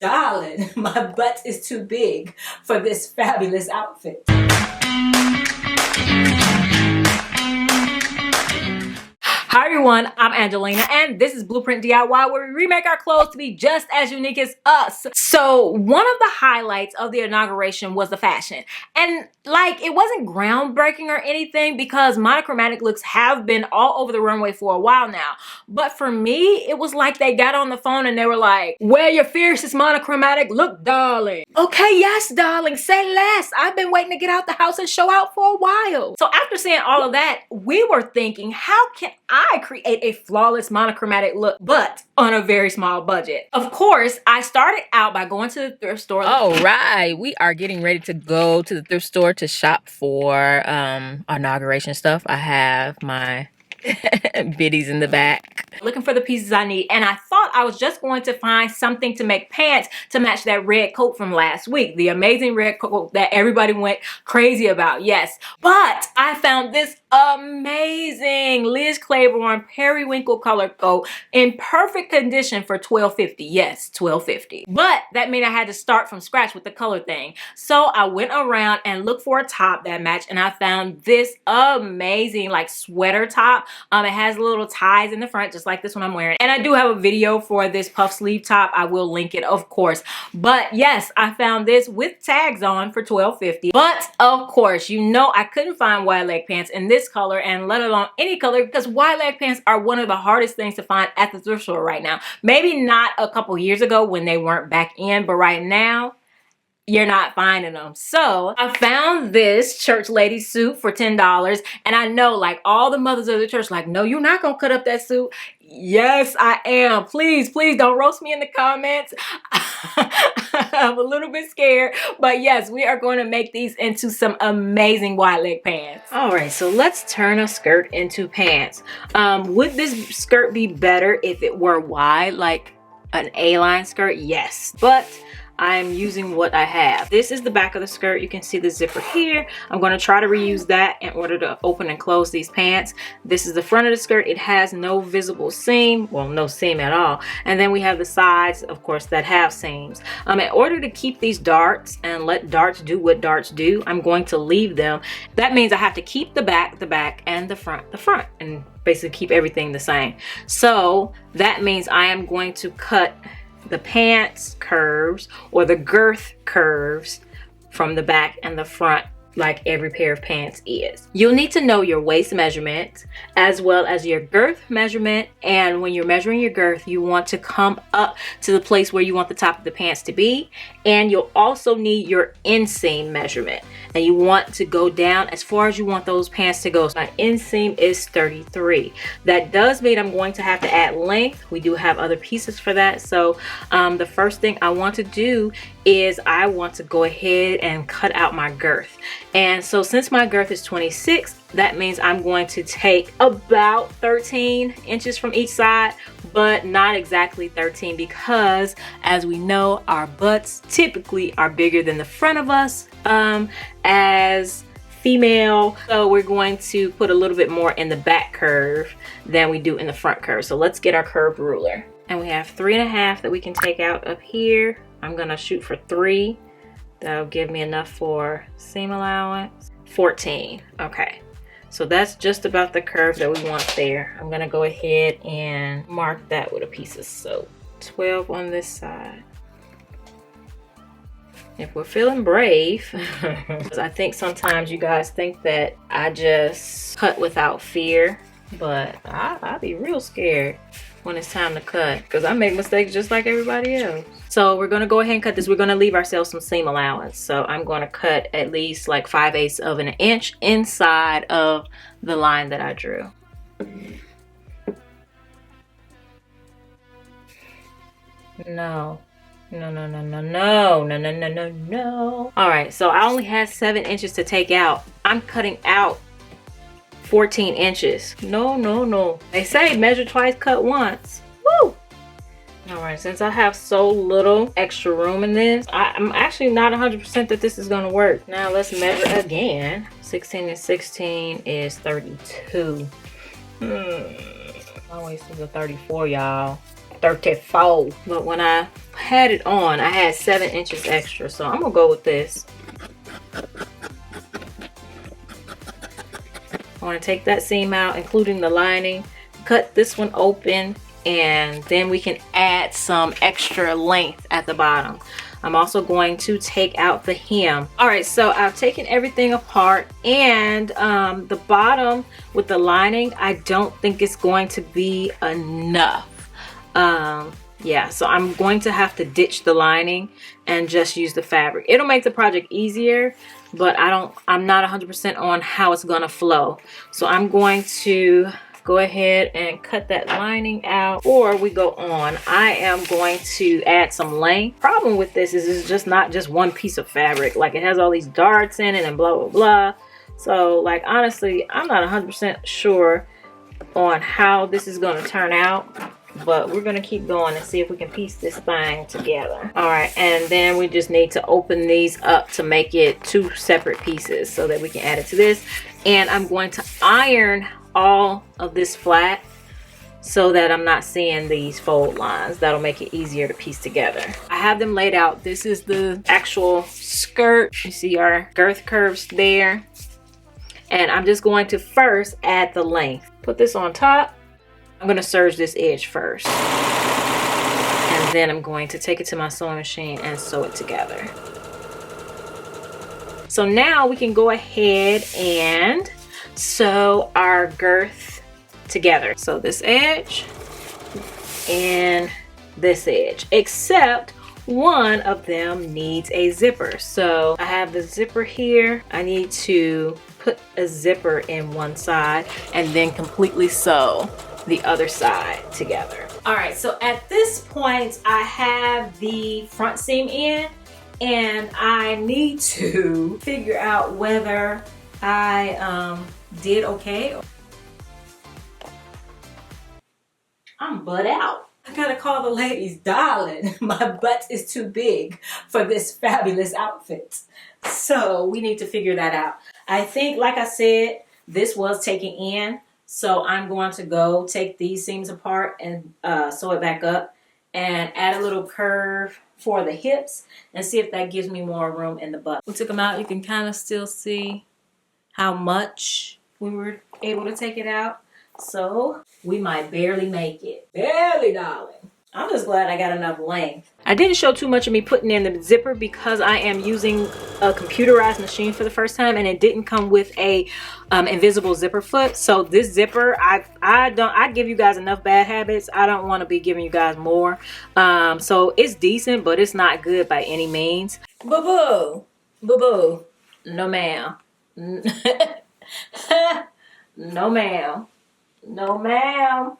Darling, my butt is too big for this fabulous outfit. Hi everyone, I'm Angelina and this is Blueprint DIY, where we remake our clothes to be just as unique as us. So one of the highlights of the inauguration was the fashion. And like, it wasn't groundbreaking or anything because monochromatic looks have been all over the runway for a while now. But for me, it was like they got on the phone and they were like, wear your fiercest monochromatic look, darling. Okay, yes, darling, say less. I've been waiting to get out the house and show out for a while. So after seeing all of that, we were thinking, how can I create a flawless monochromatic look, but on a very small budget? Of course, I started out by going to the thrift store. All right, we are getting ready to go to the thrift store to shop for inauguration stuff. I have my biddies in the back. Looking for the pieces I need, and I thought I was just going to find something to make pants to match that red coat from last week, the amazing red coat that everybody went crazy about. Yes, but I found this amazing Liz Claiborne periwinkle color coat in perfect condition for $12.50. Yes, $12.50. But that meant I had to start from scratch with the color thing. So I went around and looked for a top that matched, and I found this amazing like sweater top. It has little ties in the front, just like this one I'm wearing. And I do have a video for this puff sleeve top. I will link it, of course. But yes, I found this with tags on for $12.50. But of course, you know I couldn't find wide leg pants in this color, and let alone any color, because wide leg pants are one of the hardest things to find at the thrift store right now. Maybe not a couple years ago when they weren't back in, but right now, you're not finding them. So I found this church lady suit for $10, and I know like all the mothers of the church like, no, you're not gonna cut up that suit. Yes, I am. Please don't roast me in the comments. I'm a little bit scared, but yes, we are going to make these into some amazing wide leg pants. All right, so let's turn a skirt into pants. Would this skirt be better if it were wide, like an A-line skirt? Yes, but I'm using what I have. This is the back of the skirt. You can see the zipper here. I'm going to try to reuse that in order to open and close these pants. This is the front of the skirt. It has no visible seam. Well, no seam at all. And then we have the sides, of course, that have seams. In order to keep these darts and let darts do what darts do, I'm going to leave them. That means I have to keep the back, and the front, and basically keep everything the same. So that means I am going to cut the pants curves or the girth curves from the back and the front, like every pair of pants is. You'll need to know your waist measurement as well as your girth measurement, and when you're measuring your girth, you want to come up to the place where you want the top of the pants to be, and you'll also need your inseam measurement, and you want to go down as far as you want those pants to go. So my inseam is 33. That does mean I'm going to have to add length. We do have other pieces for that. So the first thing I want to do is I want to go ahead and cut out my girth. And so since my girth is 26, that means I'm going to take about 13 inches from each side, but not exactly 13, because as we know, our butts typically are bigger than the front of us as female. So we're going to put a little bit more in the back curve than we do in the front curve. So let's get our curved ruler. And we have 3.5 that we can take out up here. I'm gonna shoot for 3. That'll give me enough for seam allowance. 14. Okay, so that's just about the curve that we want there. I'm gonna go ahead and mark that with a piece of soap. 12 on this side. If we're feeling brave, I think sometimes you guys think that I just cut without fear, but I'll be real scared when it's time to cut, because I make mistakes just like everybody else. So we're going to go ahead and cut this. We're going to leave ourselves some seam allowance. So I'm going to cut at least like 5/8 of an inch inside of the line that I drew. No. All right, so I only had 7 inches to take out. I'm cutting out 14 inches. No. They say measure twice, cut once. Woo! All right, since I have so little extra room in this, I'm actually not 100% that this is gonna work. Now let's measure again. 16 and 16 is 32. My waist is a 34, y'all. 34. But when I had it on, I had 7 inches extra, so I'm gonna go with this. I want to take that seam out, including the lining, cut this one open, and then we can add some extra length at the bottom. I'm also going to take out the hem. All right, so I've taken everything apart, and the bottom with the lining, I don't think it's going to be enough. Yeah, so I'm going to have to ditch the lining and just use the fabric. It'll make the project easier, but I'm not 100% on how it's gonna flow. So I'm going to go ahead and cut that lining out before we go on. I am going to add some length. Problem with this is it's just not just one piece of fabric. Like, it has all these darts in it and blah, blah, blah. So, like, honestly, I'm not 100% sure on how this is gonna turn out. But we're gonna keep going and see if we can piece this thing together. All right, and then we just need to open these up to make it 2 separate pieces so that we can add it to this. And I'm going to iron all of this flat so that I'm not seeing these fold lines. That'll make it easier to piece together. I have them laid out. This is the actual skirt. You see our girth curves there. And I'm just going to first add the length. Put this on top. I'm going to serge this edge first, and then I'm going to take it to my sewing machine and sew it together. So now we can go ahead and sew our girth together. So this edge and this edge, except one of them needs a zipper. So I have the zipper here. I need to put a zipper in one side and then completely sew the other side together. All right, so at this point I have the front seam in, and I need to figure out whether I did okay. I'm butt out. I gotta call the ladies, darling, my butt is too big for this fabulous outfit. So we need to figure that out. I think, like I said, this was taken in. So I'm going to go take these seams apart and sew it back up and add a little curve for the hips and see if that gives me more room in the butt. We took them out. You can kind of still see how much we were able to take it out. So we might barely make it. Barely, darling. I'm just glad I got enough length. I didn't show too much of me putting in the zipper because I am using a computerized machine for the first time, and it didn't come with a invisible zipper foot. So this zipper, I give you guys enough bad habits. I don't want to be giving you guys more. So it's decent, but it's not good by any means. Boo-boo. Boo-boo. No ma'am. No ma'am. No ma'am.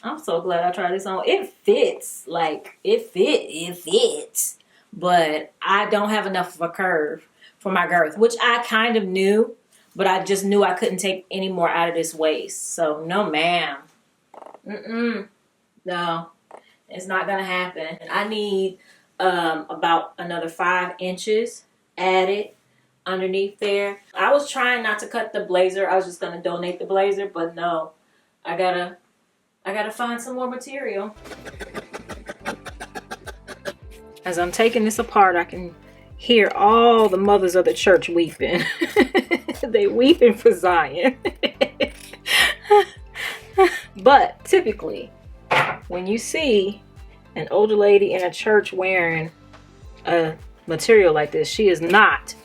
I'm so glad I tried this on. It fits, like it fits, but I don't have enough of a curve for my girth, which I kind of knew, but I just knew I couldn't take any more out of this waist. So no ma'am. No, it's not gonna happen. I need about another 5 inches added underneath there. I was trying not to cut the blazer. I was just gonna donate the blazer, but no, I gotta find some more material. As I'm taking this apart, I can hear all the mothers of the church weeping. They weeping for Zion. But typically, when you see an older lady in a church wearing a material like this, she is not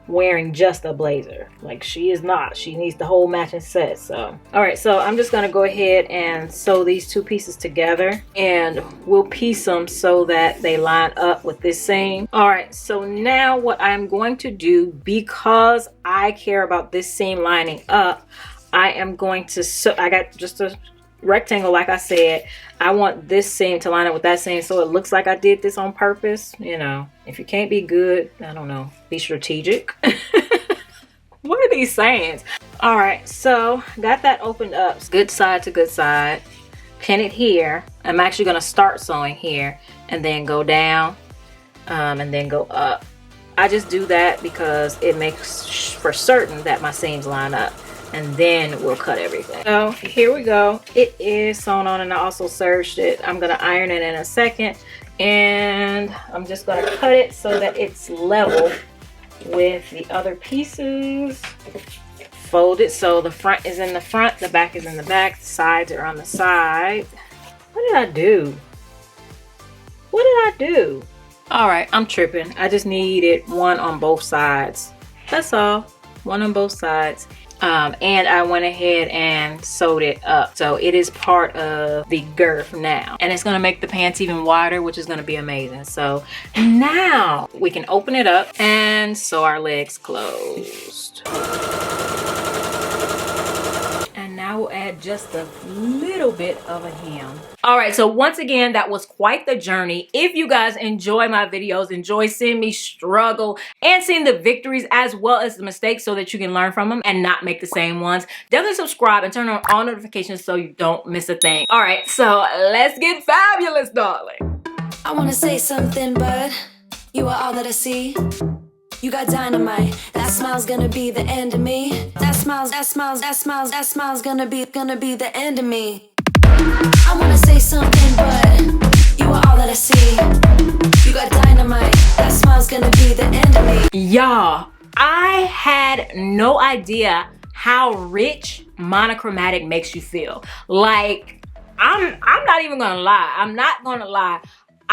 wearing just a blazer. Like, she is not. She needs the whole matching set. So all right, so I'm just gonna go ahead and sew these 2 pieces together, and we'll piece them so that they line up with this seam. All right, so now what I'm going to do, because I care about this seam lining up, I am going to sew. I got just a rectangle, like I said. I want this seam to line up with that seam so it looks like I did this on purpose. You know, if you can't be good, I don't know, be strategic. What are these sayings? All right, so got that opened up, good side to good side. Pin it here. I'm actually going to start sewing here and then go down and then go up. I just do that because it makes for certain that my seams line up. and then we'll cut everything. So here we go. It is sewn on, and I also serged it. I'm gonna iron it in a second, and I'm just gonna cut it so that it's level with the other pieces. Fold it so the front is in the front, the back is in the back, the sides are on the side. What did I do? What did I do? All right, I'm tripping. I just needed one on both sides. That's all. One on both sides. And I went ahead and sewed it up. So it is part of the girth now. And it's gonna make the pants even wider, which is gonna be amazing. So now we can open it up and sew our legs closed. And now we'll add just a little bit of a hem. All right, so once again, that was quite the journey. If you guys enjoy my videos, enjoy seeing me struggle and seeing the victories as well as the mistakes so that you can learn from them and not make the same ones, definitely subscribe and turn on all notifications so you don't miss a thing. All right, so let's get fabulous, darling. I wanna say something, but you are all that I see. You got dynamite, that smile's gonna be the end of me. That smile's gonna be the end of me. I wanna say something, but you are all that I see. You got dynamite, that smile's gonna be the end of me. Y'all, I had no idea how rich monochromatic makes you feel. Like, I'm not even gonna lie. I'm not gonna lie.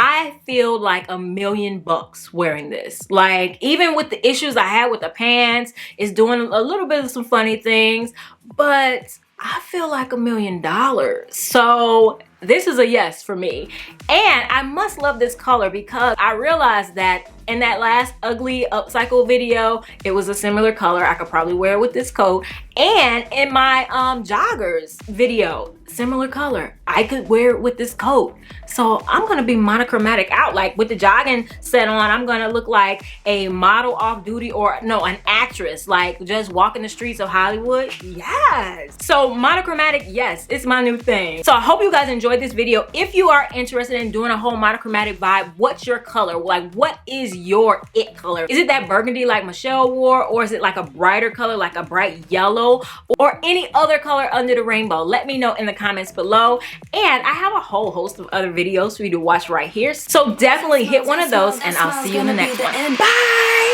I feel like $1,000,000 wearing this. Like, even with the issues I had with the pants, it's doing a little bit of some funny things, but I feel like $1,000,000. So this is a yes for me. And I must love this color because I realized that in that last ugly upcycle video, it was a similar color. I could probably wear it with this coat. And in my joggers video, similar color. I could wear it with this coat. So I'm gonna be monochromatic out. Like with the jogging set on, I'm gonna look like a model off duty, or no, an actress, like just walking the streets of Hollywood. Yes. So monochromatic, yes, it's my new thing. So I hope you guys enjoyed this video. If you are interested in doing a whole monochromatic vibe, what's your color? Like, what is your it color? Is it that burgundy like Michelle wore, or is it like a brighter color, like a bright yellow, or any other color under the rainbow? Let me know in the comments below. And I have a whole host of other videos for you to watch right here. So definitely hit one of those, and I'll see you in the next one. Bye!